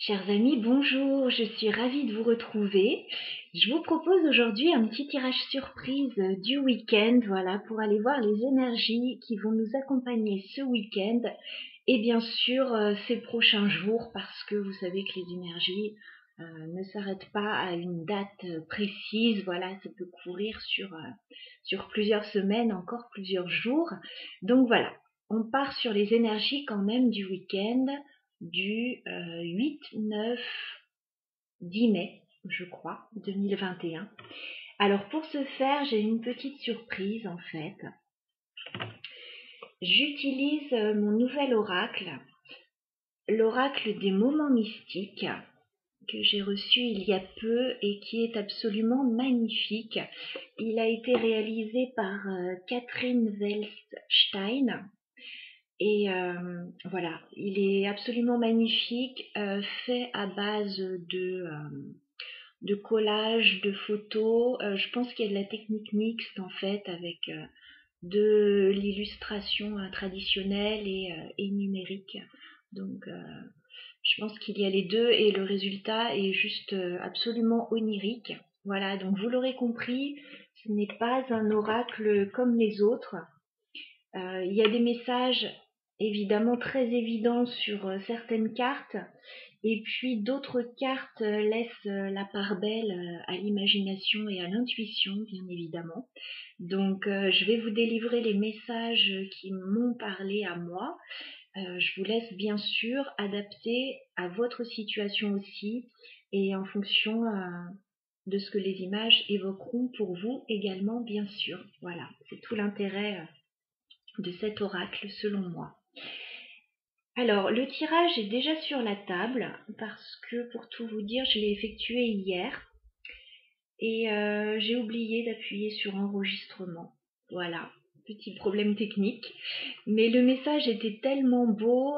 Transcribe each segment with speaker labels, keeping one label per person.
Speaker 1: Chers amis, bonjour, je suis ravie de vous retrouver. Je vous propose aujourd'hui un petit tirage surprise du week-end, voilà, pour aller voir les énergies qui vont nous accompagner ce week-end et bien sûr ces prochains jours parce que vous savez que les énergies ne s'arrêtent pas à une date précise, voilà, ça peut courir sur plusieurs semaines, encore plusieurs jours. Donc voilà, on part sur les énergies quand même du week-end du 8, 9, 10 mai, je crois, 2021. Alors pour ce faire, j'ai une petite surprise en fait. J'utilise mon nouvel oracle, l'oracle des moments mystiques, que j'ai reçu il y a peu et qui est absolument magnifique. Il a été réalisé par Catherine Welsstein. Et voilà, il est absolument magnifique, fait à base de collage, de photos. Je pense qu'il y a de la technique mixte en fait avec de l'illustration traditionnelle et numérique. Donc je pense qu'il y a les deux et le résultat est juste absolument onirique. Voilà, donc vous l'aurez compris, ce n'est pas un oracle comme les autres. Il y a des messages évidemment très évidents sur certaines cartes et puis d'autres cartes laissent la part belle à l'imagination et à l'intuition bien évidemment. Donc je vais vous délivrer les messages qui m'ont parlé à moi. Je vous laisse bien sûr adapter à votre situation aussi et en fonction de ce que les images évoqueront pour vous également bien sûr. Voilà, c'est tout l'intérêt de cet oracle selon moi. Alors, le tirage est déjà sur la table parce que pour tout vous dire, je l'ai effectué hier et j'ai oublié d'appuyer sur enregistrement. Voilà, petit problème technique. Mais le message était tellement beau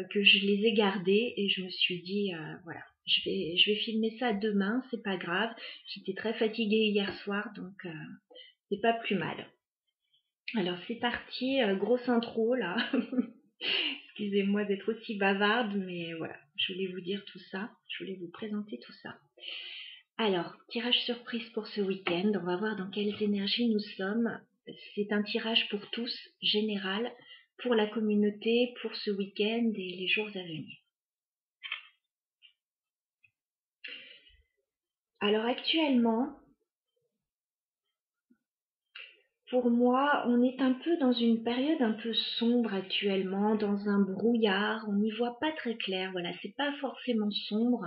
Speaker 1: que je les ai gardés et je me suis dit, voilà, je vais filmer ça demain, c'est pas grave. J'étais très fatiguée hier soir, donc c'est pas plus mal. Alors c'est parti, grosse intro là. Excusez-moi d'être aussi bavarde, mais voilà, je voulais vous dire tout ça, je voulais vous présenter tout ça. Alors, tirage surprise pour ce week-end, on va voir dans quelles énergies nous sommes. C'est un tirage pour tous, général, pour la communauté, pour ce week-end et les jours à venir. Alors actuellement, pour moi, on est un peu dans une période un peu sombre actuellement, dans un brouillard, on n'y voit pas très clair, voilà, c'est pas forcément sombre,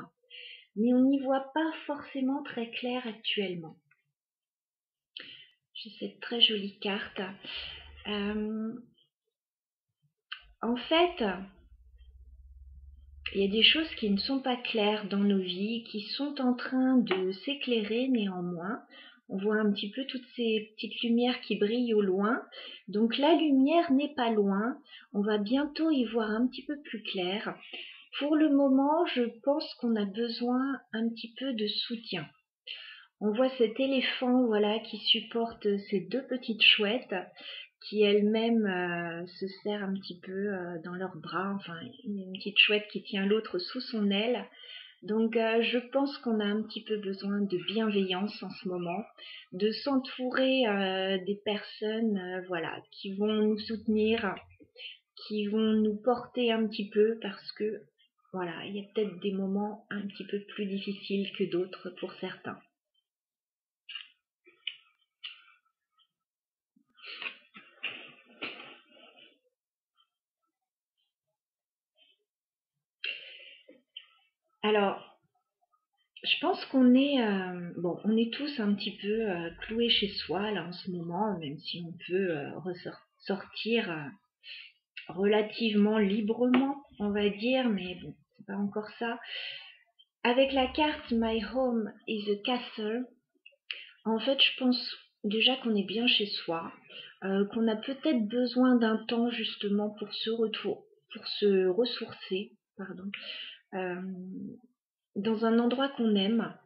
Speaker 1: mais on n'y voit pas forcément très clair actuellement. J'ai cette très jolie carte. En fait, il y a des choses qui ne sont pas claires dans nos vies, qui sont en train de s'éclairer néanmoins. On voit un petit peu toutes ces petites lumières qui brillent au loin. Donc la lumière n'est pas loin. On va bientôt y voir un petit peu plus clair. Pour le moment, je pense qu'on a besoin un petit peu de soutien. On voit cet éléphant, voilà, qui supporte ces deux petites chouettes qui elles-mêmes se serrent un petit peu dans leurs bras. Enfin, une petite chouette qui tient l'autre sous son aile. Donc je pense qu'on a un petit peu besoin de bienveillance en ce moment, de s'entourer des personnes voilà, qui vont nous soutenir, qui vont nous porter un petit peu parce que voilà, il y a peut-être des moments un petit peu plus difficiles que d'autres pour certains. Alors, je pense qu'on est, bon, on est tous un petit peu cloués chez soi là en ce moment, même si on peut sortir relativement librement, on va dire, mais bon, c'est pas encore ça. Avec la carte My Home is a Castle, en fait, je pense déjà qu'on est bien chez soi, qu'on a peut-être besoin d'un temps justement pour se ressourcer, pardon, euh, dans un endroit qu'on aime,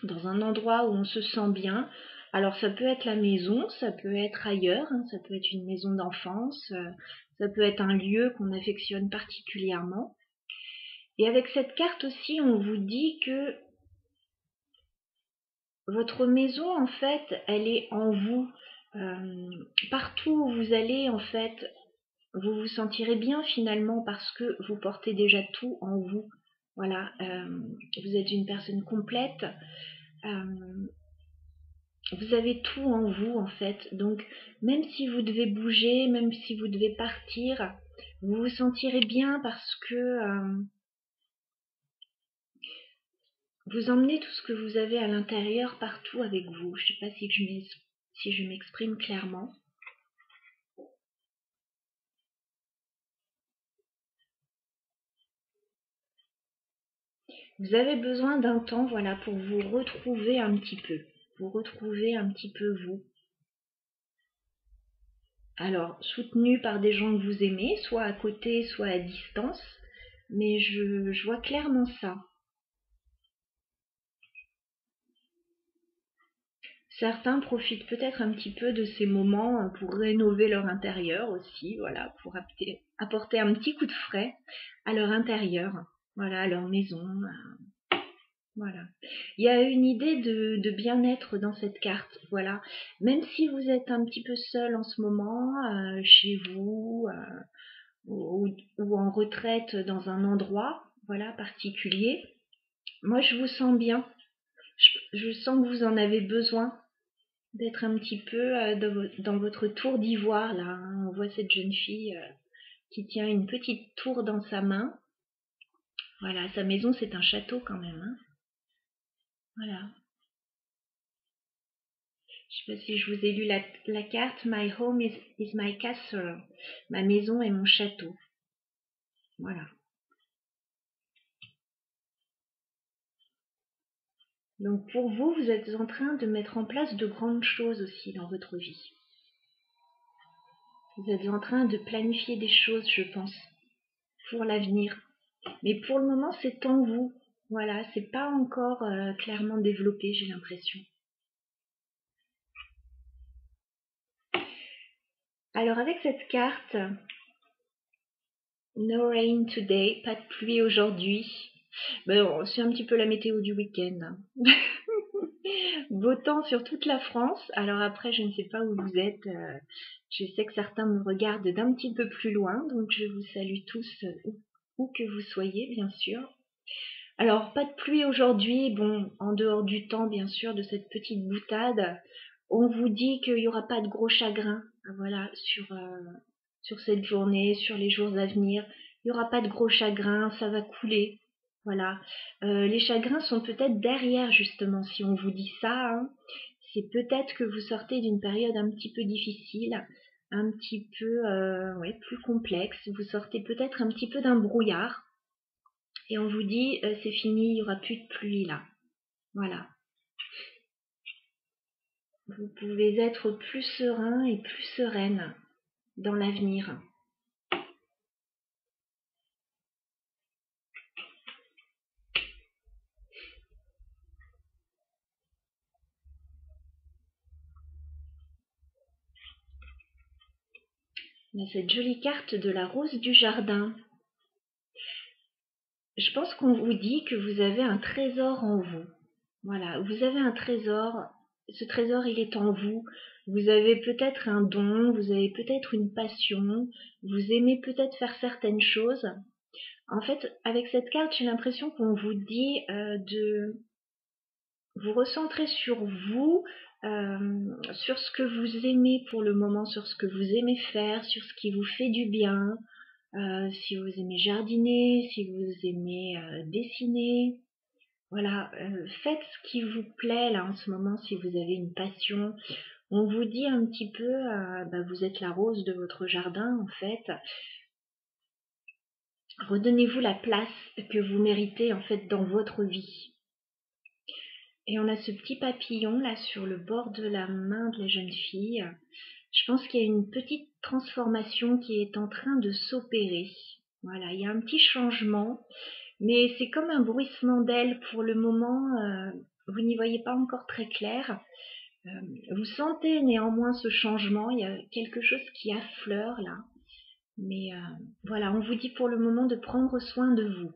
Speaker 1: dans un endroit où on se sent bien. Alors ça peut être la maison, ça peut être ailleurs, hein, ça peut être une maison d'enfance, ça peut être un lieu qu'on affectionne particulièrement. Et avec cette carte aussi, on vous dit que votre maison, en fait, elle est en vous. Partout où vous allez, en fait, vous vous sentirez bien finalement parce que vous portez déjà tout en vous. Voilà, vous êtes une personne complète. Euh, vous avez tout en vous en fait. Donc même si vous devez bouger, même si vous devez partir, vous vous sentirez bien parce que vous emmenez tout ce que vous avez à l'intérieur partout avec vous. Je ne sais pas si je m'exprime clairement. Vous avez besoin d'un temps, voilà, pour vous retrouver un petit peu. Vous retrouver un petit peu vous. Alors, soutenu par des gens que vous aimez, soit à côté, soit à distance. Mais je vois clairement ça. Certains profitent peut-être un petit peu de ces moments pour rénover leur intérieur aussi, voilà, pour apporter un petit coup de frais à leur intérieur, voilà, à leur maison, voilà. Il y a une idée de bien-être dans cette carte, voilà. Même si vous êtes un petit peu seul en ce moment, chez vous, ou en retraite dans un endroit, voilà, particulier, moi je vous sens bien. Je sens que vous en avez besoin d'être un petit peu dans votre tour d'ivoire là, hein. On voit cette jeune fille qui tient une petite tour dans sa main. Voilà, sa maison c'est un château quand même, hein. Voilà. Je sais pas si je vous ai lu la carte. My home is my castle. Ma maison est mon château. Voilà. Donc pour vous, vous êtes en train de mettre en place de grandes choses aussi dans votre vie. Vous êtes en train de planifier des choses, je pense, pour l'avenir. Mais pour le moment, c'est en vous. Voilà, c'est pas encore clairement développé, j'ai l'impression. Alors avec cette carte, no rain today, pas de pluie aujourd'hui. Bon, c'est un petit peu la météo du week-end. Beau temps sur toute la France. Alors après, je ne sais pas où vous êtes. Je sais que certains me regardent d'un petit peu plus loin, donc je vous salue tous où que vous soyez, bien sûr. Alors, pas de pluie aujourd'hui. Bon, en dehors du temps, bien sûr, de cette petite boutade, on vous dit qu'il n'y aura pas de gros chagrin, voilà, sur cette journée, sur les jours à venir. Il n'y aura pas de gros chagrin, ça va couler. Voilà. Les chagrins sont peut-être derrière, justement, si on vous dit ça, hein. C'est peut-être que vous sortez d'une période un petit peu difficile, un petit peu ouais, plus complexe. Vous sortez peut-être un petit peu d'un brouillard. Et on vous dit, c'est fini, il n'y aura plus de pluie là. Voilà. Vous pouvez être plus serein et plus sereine dans l'avenir. On a cette jolie carte de la rose du jardin. Je pense qu'on vous dit que vous avez un trésor en vous. Voilà, vous avez un trésor. Ce trésor, il est en vous. Vous avez peut-être un don, vous avez peut-être une passion, vous aimez peut-être faire certaines choses. En fait, avec cette carte, j'ai l'impression qu'on vous dit de vous recentrer sur vous, sur ce que vous aimez pour le moment, sur ce que vous aimez faire, sur ce qui vous fait du bien. Si vous aimez jardiner, si vous aimez dessiner, voilà, faites ce qui vous plaît là en ce moment si vous avez une passion. On vous dit un petit peu, vous êtes la rose de votre jardin en fait. Redonnez-vous la place que vous méritez en fait dans votre vie. Et on a ce petit papillon là sur le bord de la main de la jeune fille. Je pense qu'il y a une petite transformation qui est en train de s'opérer. Voilà, il y a un petit changement, mais c'est comme un bruissement d'ailes pour le moment. Vous n'y voyez pas encore très clair. Vous sentez néanmoins ce changement. Il y a quelque chose qui affleure là. Mais voilà, on vous dit pour le moment de prendre soin de vous.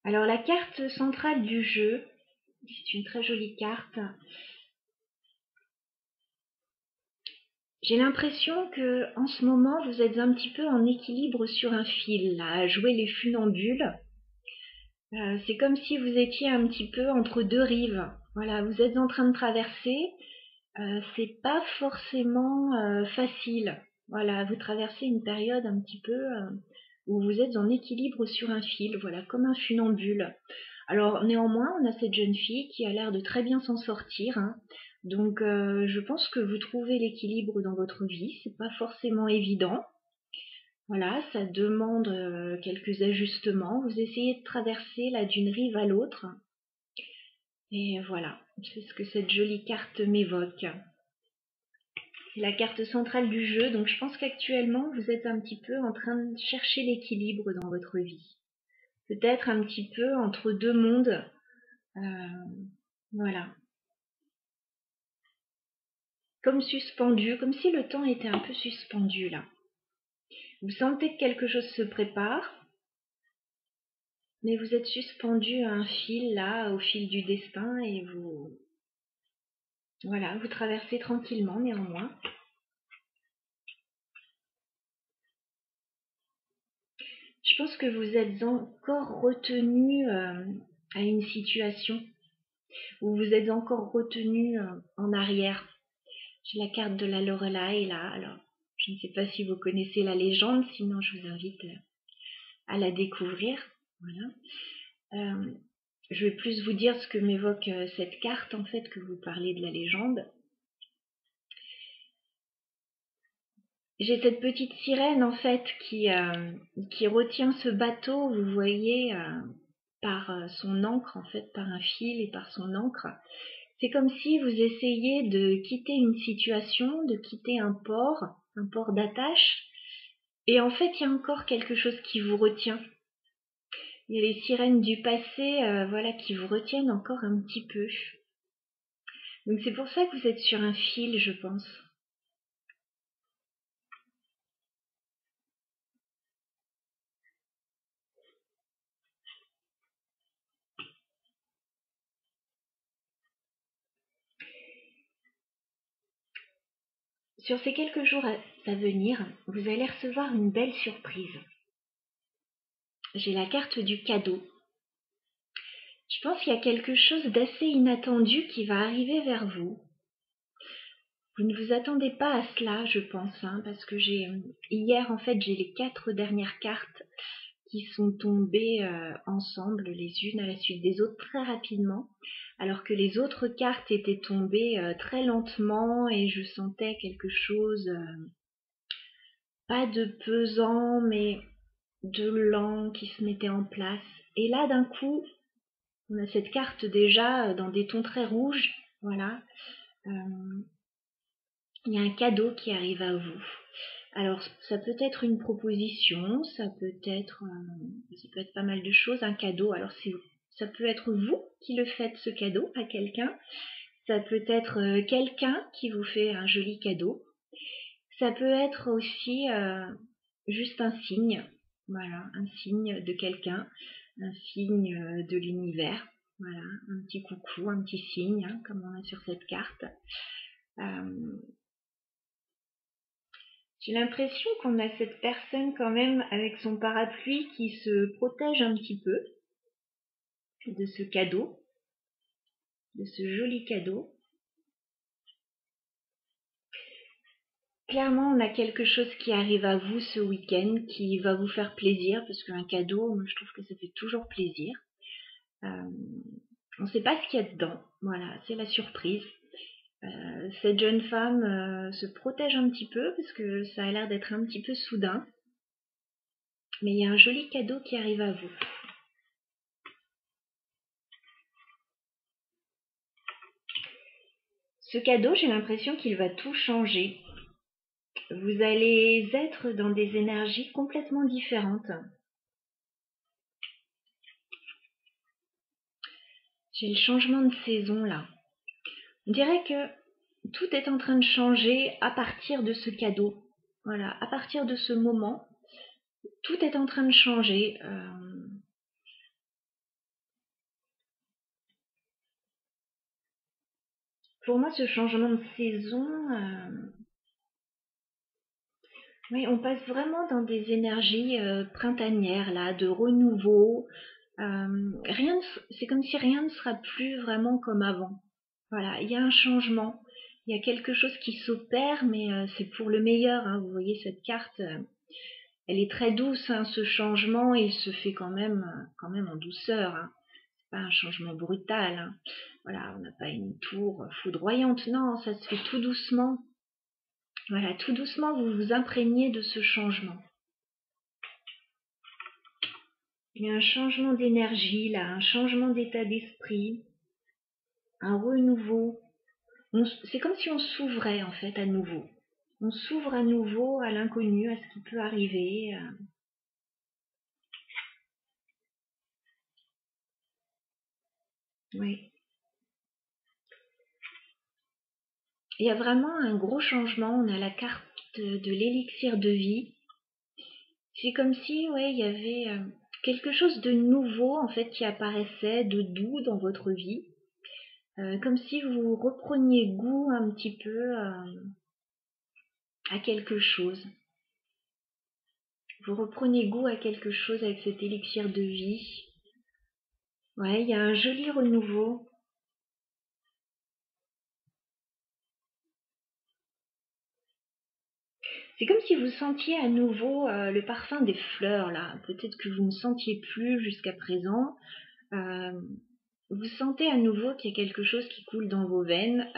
Speaker 1: Alors la carte centrale du jeu, c'est une très jolie carte. J'ai l'impression que en ce moment vous êtes un petit peu en équilibre sur un fil, là, à jouer les funambules. C'est comme si vous étiez un petit peu entre deux rives. Voilà, vous êtes en train de traverser. C'est pas forcément facile. Voilà, vous traversez une période un petit peu où vous êtes en équilibre sur un fil, voilà, comme un funambule. Alors néanmoins, on a cette jeune fille qui a l'air de très bien s'en sortir, hein. Donc je pense que vous trouvez l'équilibre dans votre vie. C'est pas forcément évident. Voilà, ça demande quelques ajustements. Vous essayez de traverser là d'une rive à l'autre. Et voilà, c'est ce que cette jolie carte m'évoque. C'est la carte centrale du jeu, donc je pense qu'actuellement vous êtes un petit peu en train de chercher l'équilibre dans votre vie. Peut-être un petit peu entre deux mondes. Voilà. Comme suspendu, comme si le temps était un peu suspendu là. Vous sentez que quelque chose se prépare, mais vous êtes suspendu à un fil là, au fil du destin, et voilà, vous traversez tranquillement néanmoins. Je pense que vous êtes encore retenu à une situation, où vous êtes encore retenu en arrière. J'ai la carte de la Lorelai là, alors je ne sais pas si vous connaissez la légende, sinon je vous invite à la découvrir. Voilà. Je vais plus vous dire ce que m'évoque cette carte en fait, que vous parlez de la légende. J'ai cette petite sirène en fait qui retient ce bateau, vous voyez, par son ancre en fait, par un fil et par son ancre. C'est comme si vous essayiez de quitter une situation, de quitter un port d'attache, et en fait il y a encore quelque chose qui vous retient. Il y a les sirènes du passé, voilà, qui vous retiennent encore un petit peu. Donc c'est pour ça que vous êtes sur un fil, je pense. Sur ces quelques jours à venir, vous allez recevoir une belle surprise. J'ai la carte du cadeau. Je pense qu'il y a quelque chose d'assez inattendu qui va arriver vers vous. Vous ne vous attendez pas à cela, je pense, hein, parce que hier en fait j'ai les 4 dernières cartes qui sont tombées ensemble, les unes à la suite des autres, très rapidement, alors que les autres cartes étaient tombées très lentement, et je sentais quelque chose, pas de pesant, mais de lent qui se mettait en place. Et là, d'un coup, on a cette carte déjà dans des tons très rouges, voilà. Il y a un cadeau qui arrive à vous. Alors, ça peut être une proposition, ça peut être pas mal de choses, un cadeau. Alors, ça peut être vous qui le faites, ce cadeau, à quelqu'un. Ça peut être quelqu'un qui vous fait un joli cadeau. Ça peut être aussi juste un signe, voilà, un signe de quelqu'un, un signe de l'univers. Voilà, un petit coucou, un petit signe, hein, comme on a sur cette carte. J'ai l'impression qu'on a cette personne quand même avec son parapluie qui se protège un petit peu de ce cadeau, de ce joli cadeau. Clairement, on a quelque chose qui arrive à vous ce week-end qui va vous faire plaisir, parce qu'un cadeau, moi je trouve que ça fait toujours plaisir. On ne sait pas ce qu'il y a dedans, voilà, c'est la surprise. Cette jeune femme se protège un petit peu parce que ça a l'air d'être un petit peu soudain. Mais il y a un joli cadeau qui arrive à vous. Ce cadeau, j'ai l'impression qu'il va tout changer. Vous allez être dans des énergies complètement différentes. J'ai le changement de saison là. On dirait que tout est en train de changer à partir de ce cadeau. Voilà, à partir de ce moment, tout est en train de changer. Pour moi, ce changement de saison, oui, on passe vraiment dans des énergies printanières, là, de renouveau. C'est comme si rien ne sera plus vraiment comme avant. Voilà, il y a un changement. Il y a quelque chose qui s'opère, mais c'est pour le meilleur, hein. Vous voyez cette carte, elle est très douce, hein, ce changement, et il se fait quand même en douceur, hein. C'est pas un changement brutal, hein. Voilà, on n'a pas une tour foudroyante, non, ça se fait tout doucement. Voilà, tout doucement, vous vous imprégnez de ce changement. Il y a un changement d'énergie là, un changement d'état d'esprit, un renouveau. C'est comme si on s'ouvrait en fait à nouveau. On s'ouvre à nouveau à l'inconnu, à ce qui peut arriver. Oui. Il y a vraiment un gros changement. On a la carte de l'élixir de vie. C'est comme si, ouais, il y avait quelque chose de nouveau en fait qui apparaissait, de doux dans votre vie. Comme si vous repreniez goût un petit peu à quelque chose. Vous reprenez goût à quelque chose avec cet élixir de vie. Ouais, il y a un joli renouveau. C'est comme si vous sentiez à nouveau le parfum des fleurs, là. Peut-être que vous ne sentiez plus jusqu'à présent. Euh, Vous sentez à nouveau qu'il y a quelque chose qui coule dans vos veines.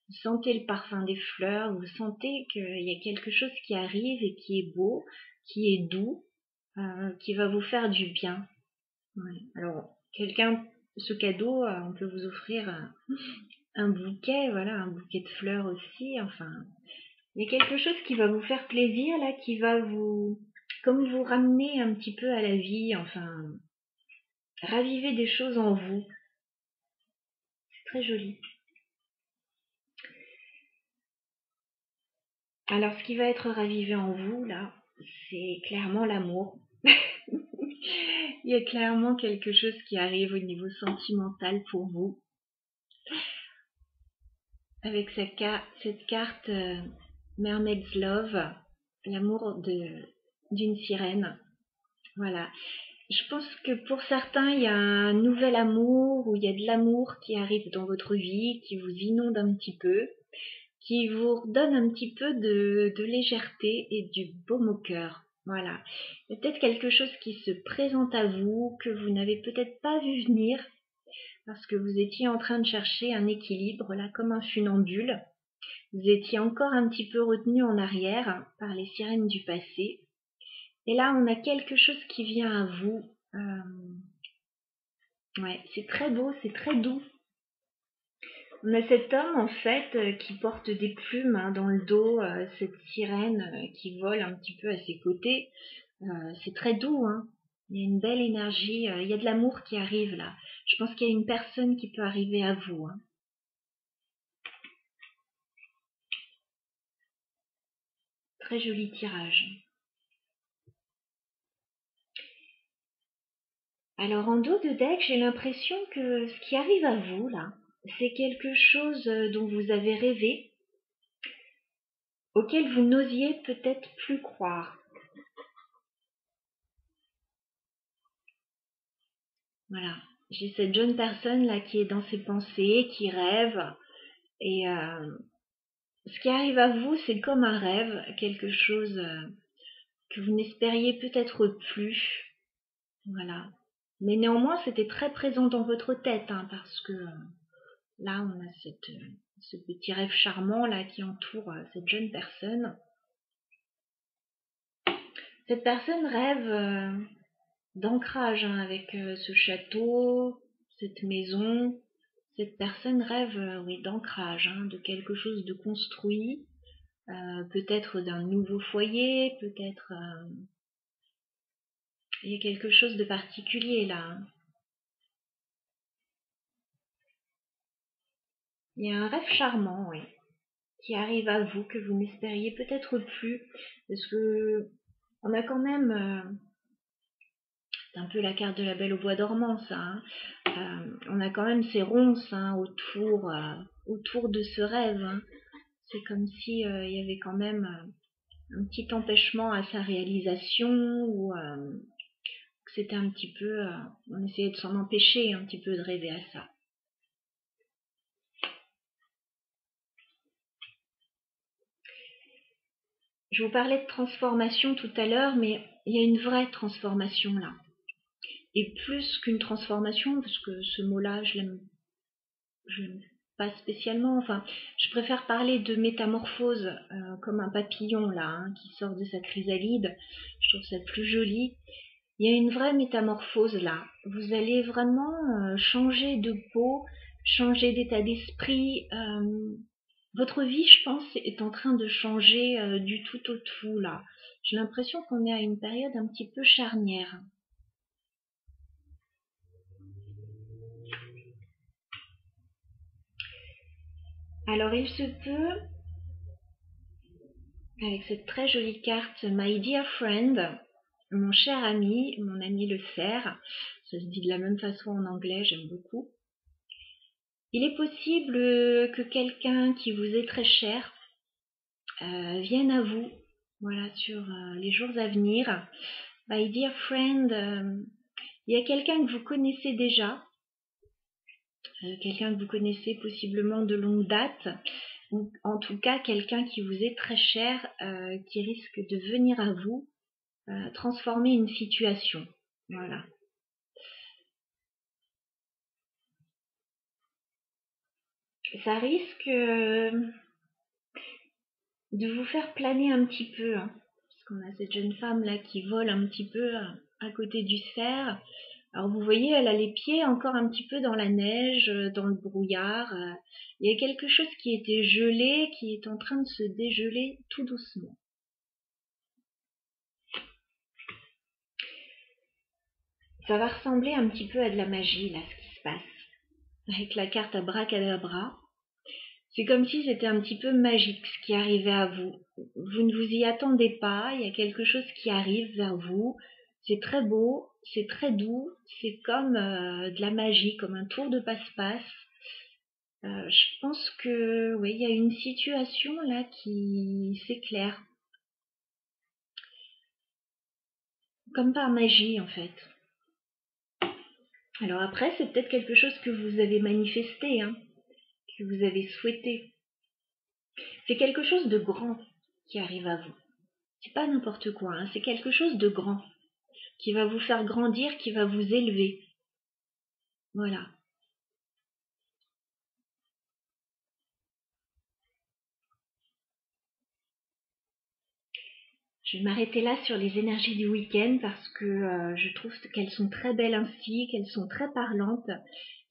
Speaker 1: Vous sentez le parfum des fleurs. Vous sentez qu'il y a quelque chose qui arrive et qui est beau, qui est doux, qui va vous faire du bien. Ouais. Alors, ce cadeau, on peut vous offrir un bouquet, voilà, un bouquet de fleurs aussi. Enfin, il y a quelque chose qui va vous faire plaisir, là, qui va comme vous ramener un petit peu à la vie, enfin, raviver des choses en vous. C'est très joli. Alors, ce qui va être ravivé en vous, là, c'est clairement l'amour. Il y a clairement quelque chose qui arrive au niveau sentimental pour vous. Avec cette carte Mermaid's Love, l'amour d'une sirène. Voilà. Je pense que pour certains, il y a un nouvel amour, ou il y a de l'amour qui arrive dans votre vie, qui vous inonde un petit peu, qui vous redonne un petit peu de légèreté et du baume au cœur. Voilà. Il y a peut-être quelque chose qui se présente à vous, que vous n'avez peut-être pas vu venir, parce que vous étiez en train de chercher un équilibre, là, comme un funambule. Vous étiez encore un petit peu retenu en arrière par les sirènes du passé. Et là, on a quelque chose qui vient à vous. Ouais, c'est très beau, c'est très doux. On a cet homme, en fait, qui porte des plumes, hein, dans le dos, cette sirène qui vole un petit peu à ses côtés. C'est très doux, hein. Il y a une belle énergie, il y a de l'amour qui arrive là. Je pense qu'il y a une personne qui peut arriver à vous, hein. Très joli tirage. Alors en dos de deck, j'ai l'impression que ce qui arrive à vous là, c'est quelque chose dont vous avez rêvé, auquel vous n'osiez peut-être plus croire. Voilà. J'ai cette jeune personne là qui est dans ses pensées, qui rêve, et ce qui arrive à vous, c'est comme un rêve, quelque chose que vous n'espériez peut-être plus. Voilà. Mais néanmoins, c'était très présent dans votre tête, hein, parce que là, on a ce petit rêve charmant là qui entoure cette jeune personne. Cette personne rêve d'ancrage, hein, avec ce château, cette maison. Cette personne rêve, oui, d'ancrage, hein, de quelque chose de construit, peut-être d'un nouveau foyer, peut-être il y a quelque chose de particulier là, hein. Il y a un rêve charmant, oui, qui arrive à vous que vous n'espériez peut-être plus, parce que on a quand même c'est un peu la carte de la Belle au bois dormant, ça, hein. On a quand même ces ronces, hein, autour de ce rêve, hein. C'est comme si il y avait quand même un petit empêchement à sa réalisation ou que c'était un petit peu, on essayait de s'en empêcher un petit peu de rêver à ça. Je vous parlais de transformation tout à l'heure, mais il y a une vraie transformation là. Et plus qu'une transformation, parce que ce mot-là, je l'aime pas spécialement. Enfin, je préfère parler de métamorphose, comme un papillon là, hein, qui sort de sa chrysalide. Je trouve ça plus joli. Il y a une vraie métamorphose là. Vous allez vraiment changer de peau, changer d'état d'esprit. Votre vie, je pense, est en train de changer du tout au tout là. J'ai l'impression qu'on est à une période un petit peu charnière. Alors il se peut, avec cette très jolie carte My Dear Friend, mon cher ami, mon ami le cerf, ça se dit de la même façon en anglais, j'aime beaucoup. Il est possible que quelqu'un qui vous est très cher vienne à vous, voilà, sur les jours à venir. My Dear Friend, il y a quelqu'un que vous connaissez déjà, quelqu'un que vous connaissez possiblement de longue date, ou en tout cas quelqu'un qui vous est très cher, qui risque de venir à vous transformer une situation. Voilà. Ça risque de vous faire planer un petit peu, hein, parce qu'on a cette jeune femme là qui vole un petit peu à côté du cerf. Alors vous voyez, elle a les pieds encore un petit peu dans la neige, dans le brouillard. Il y a quelque chose qui était gelé, qui est en train de se dégeler tout doucement. Ça va ressembler un petit peu à de la magie là, ce qui se passe. Avec la carte Abracadabra. C'est comme si c'était un petit peu magique ce qui arrivait à vous. Vous ne vous y attendez pas, il y a quelque chose qui arrive vers vous. C'est très beau, c'est très doux, c'est comme de la magie, comme un tour de passe-passe. Je pense que oui, il y a une situation là qui s'éclaire. Comme par magie en fait. Alors après, c'est peut-être quelque chose que vous avez manifesté, hein, que vous avez souhaité. C'est quelque chose de grand qui arrive à vous. C'est pas n'importe quoi, hein, c'est quelque chose de grand qui va vous faire grandir, qui va vous élever. Voilà. Je vais m'arrêter là sur les énergies du week-end parce que je trouve qu'elles sont très belles ainsi, qu'elles sont très parlantes.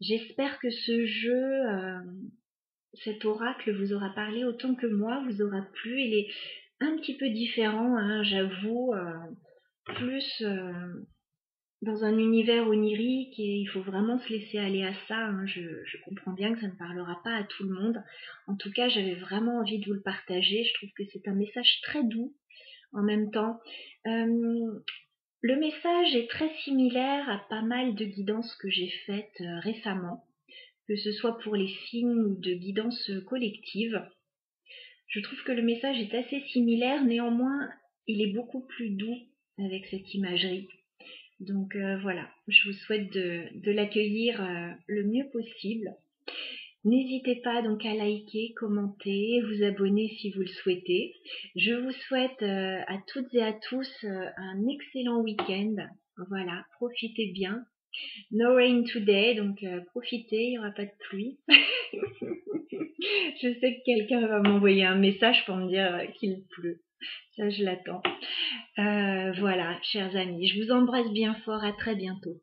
Speaker 1: J'espère que ce jeu, cet oracle vous aura parlé autant que moi, vous aura plu. Il est un petit peu différent, hein, j'avoue, plus dans un univers onirique et il faut vraiment se laisser aller à ça. Hein. Je comprends bien que ça ne parlera pas à tout le monde. En tout cas, j'avais vraiment envie de vous le partager. Je trouve que c'est un message très doux en même temps. Le message est très similaire à pas mal de guidances que j'ai faites récemment, que ce soit pour les signes ou de guidances collectives. Je trouve que le message est assez similaire, néanmoins, il est beaucoup plus doux avec cette imagerie. Donc voilà, je vous souhaite de l'accueillir le mieux possible. N'hésitez pas donc à liker, commenter, vous abonner si vous le souhaitez. Je vous souhaite à toutes et à tous un excellent week-end. Voilà, profitez bien. No rain today, donc profitez, il n'y aura pas de pluie. Je sais que quelqu'un va m'envoyer un message pour me dire qu'il pleut. Ça, je l'attends. Voilà, chers amis, je vous embrasse bien fort. À très bientôt.